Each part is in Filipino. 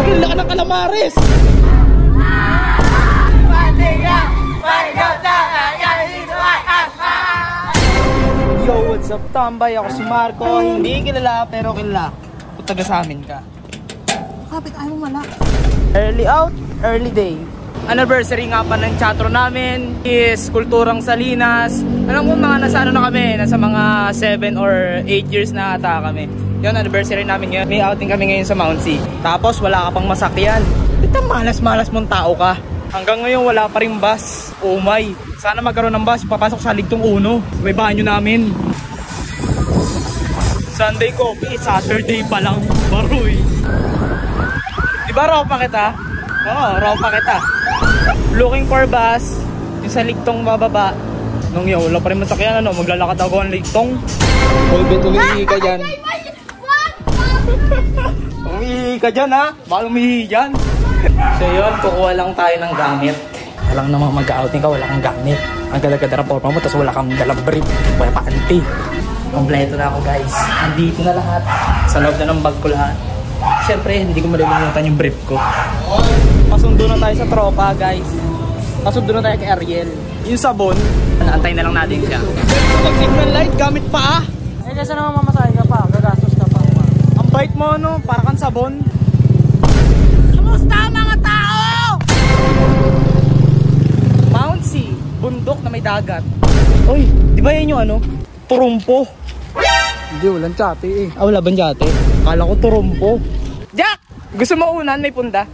Gagawin lang ng kalamares. Yo, what's up tambay? Ako si Marco. Hindi kilala pero kilala. Kung taga sa amin ka. Kapit ayaw mo malak. Early out, early day. Anniversary nga pa ng chatro namin is Kulturang Salinas. Alam mo mga nasa ano na kami, nasa mga 7 or 8 years na ata kami. Yun, anniversary namin ngayon. May outing kami ngayon sa Mount C. Tapos wala ka pang masakyan. Ito malas-malas mong tao ka. Hanggang ngayon wala pa rin bus. Oh my. Sana magkaroon ng bus. Papasok sa Ligtong Uno. May banyo namin. Sunday coffee. Saturday pa lang. Baroy. Diba raw pa kita? Oo, raw pa kita. Looking for bus. Yung sa Ligtong bababa. Nung yun, wala pa rin masakyan. Ano, maglalakad ako ang Ligtong. Ulbit, umihi ka dyan. Umihi ka dyan ha. Bakit umihi dyan? So yun, kukuha lang tayo ng gamit. Walang namang mag-outing ka, wala kang gamit. Ang gala-gala forma mo, tapos wala kang dalang brief. Wala pa anti. Kompleto na ako guys. Andito na lahat. Sa loob na ng bag ko lahat. Siyempre, hindi ko malilimutan yung brief ko. Pasundo na tayo sa tropa guys. Pasundo na tayo kay Ariel. Yung sabon, naantay na lang natin siya. Pag-signal light, gamit pa ah. Eh kasi naman mamasahe ka pa, gagastos ka pa. Ang bait mo no, para kang sabon. Kamusta mga tao? Mount C, bundok na may dagat. Uy, di ba yan yung ano? Turumpo. Hindi, walang tsati eh. Ah, wala bang jate? Kala ko turumpo. Jack! Gusto mo unan, may punda?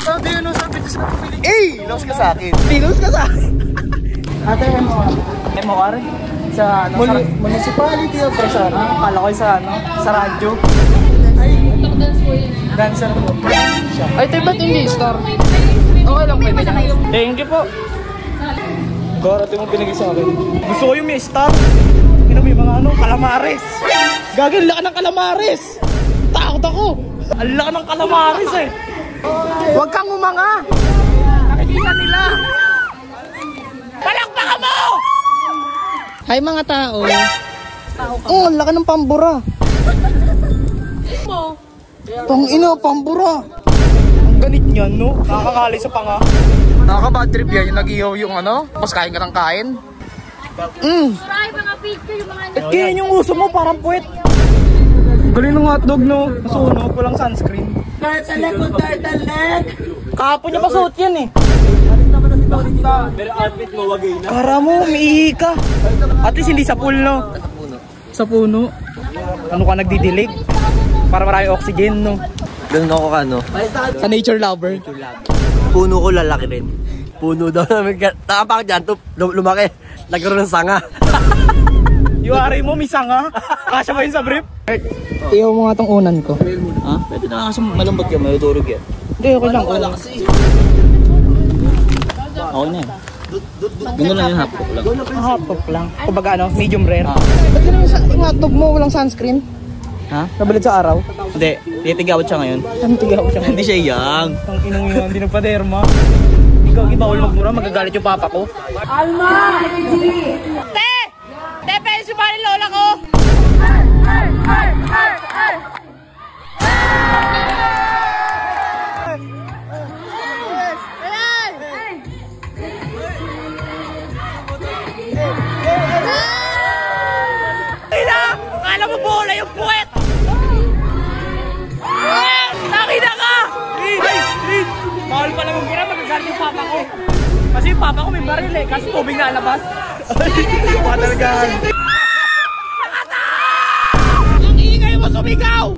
Sabi yun, sabi ko sa Pilipinas. Eh! Pilos ka sa akin. Pilos ka sa akin. Ate, MOR. MOR? Sa ano? Municipality of Quezon. Kala ko sa ano? Sa radyo. Dancer po. Ay, tayo ba't hindi star? Okay lang pwede na. Thank you po. Gara, ito yung pinagay sa akin. Gusto ko yung may star. Ino may mga ano, kalamares. Gagawin lang ng kalamares. Takot ako. Ang laki ng kalamares eh. Huwag kang umanga. Nakikita nila. Palakpakan mo! Hi mga tao. Oh, ang laki ng pambura. Tang ina, pambura. Ang ganit niyan, no? Nakakakali sa panga. Nakaka-bad trip yan, yung nag-ihaw yung ano? Tapos kain ka ng kain. Maraming mga pizza yung mga At kaya yung uso mo, parang puwet. Galing ng hotdog, no? Nasunog, walang sunscreen. Turtleneck! Kahapon niya pa suot yan eh. Pero outfit mo, wagay na. Kara mo, umiihi ka. At least hindi sa pool, no? Sa puno. Ano ka nagdidilig? Para marami oxygen, no? Ganun ako ka, no? Sa nature lover. Puno ko lalaki rin. Puno daw namin. Nakapak dyan, lumaki. Nagkaroon ng sanga. Yung ari mo, may sanga. Kasya ba yun sa brief? Iyaw mo nga tong unan ko. Ha? Pwede na kasi malambot yan, malutulog yan. Hindi, okay lang. Wala kasi. Okay na yan. Ganun lang yung hapok lang. Hotdog lang. Kumbaga ano, medium rare. Ba't yun yung hotdog mo, walang sunscreen? Ha? Nabalit sa araw? Hindi, titigawat siya ngayon. Ano tigaw siya? Hindi siya young. Ang inong yun, hindi nagpaderma. Ikaw, ibawal magmura, magagalit yung papa ko. Alma! Te! Te, pwede sumali lola ko! Ina! Kala mo bola yung puwet! Nakina ka! Bawal pala magmura, magagalit yung papa ko. Kasi yung papa ko may baril eh, kasi tubig na alabas. Patalagahan. Ang ingay mo sumigaw!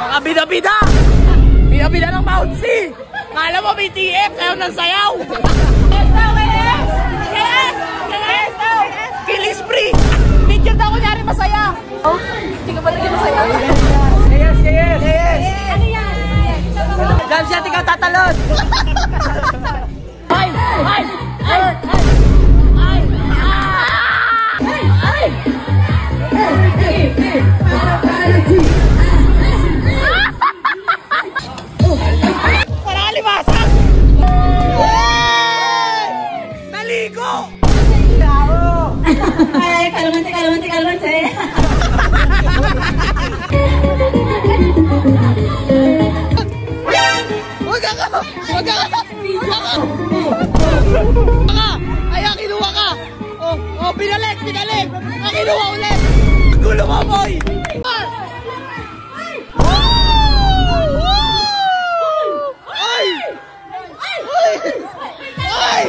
Mga bida-bida! Bida-bida ng Mount C! Kala mo BTF, sayaw ng sayaw! Kill spree! Picture daw kunyari masaya! Oh? Hindi ka ba naging masaya? Yes! Ano yan? Dahil siya, ikaw tatalon! Huwag ka! Ayan, kinuha ka! Oh, pinalik! Ang kinuha ulit! Gulo mo, boy! Ay! Ay!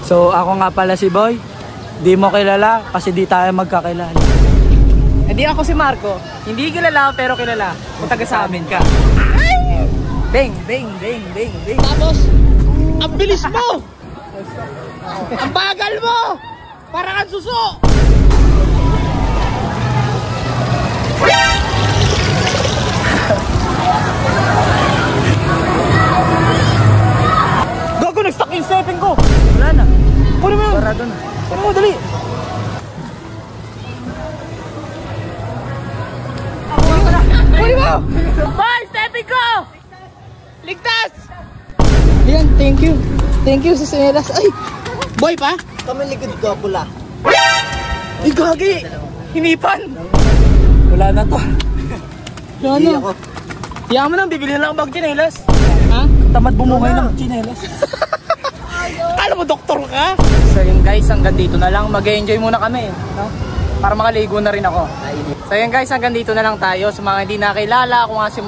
So ako nga pala si Boy. Di mo kilala kasi di tayo magkakilala. Hindi ako si Marco. Hindi kilala pero kilala. Kung taga sa amin ka. Bang! Tapos, ang bilis mo! Ang bagal mo! Para kang suso! Gago, nag-stuck yung stepping ko! Wala na. Kunin mo yun! Parado na. Kunin mo, dali! Kunin mo! Boy, stepping ko! Ligtas! Ayan, thank you. Thank you sa sinelas. Ay! Boy pa? Kami likod ko, pula. Ay, gagi! Hinipan! Wala na to. Hindi ako. Yaman mo nang bibili na lang ang bag chinelas. Ha? Tamad bumungay ng chinelas. Kala mo doktor ka? So yun guys, hanggang dito na lang. Mag-enjoy muna kami. No? Para makaligo na rin ako. So yun guys, hanggang dito na lang tayo. Sa mga hindi nakilala, ako nga si...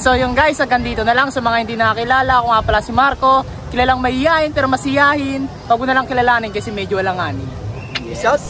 So yun guys, hanggang dito na lang. Sa mga hindi nakilala, ako nga pala si Marco. Kilalang mahihayin pero masiyahin. Huwag mo na lang kilalanin kasi medyo walang ani. Shout!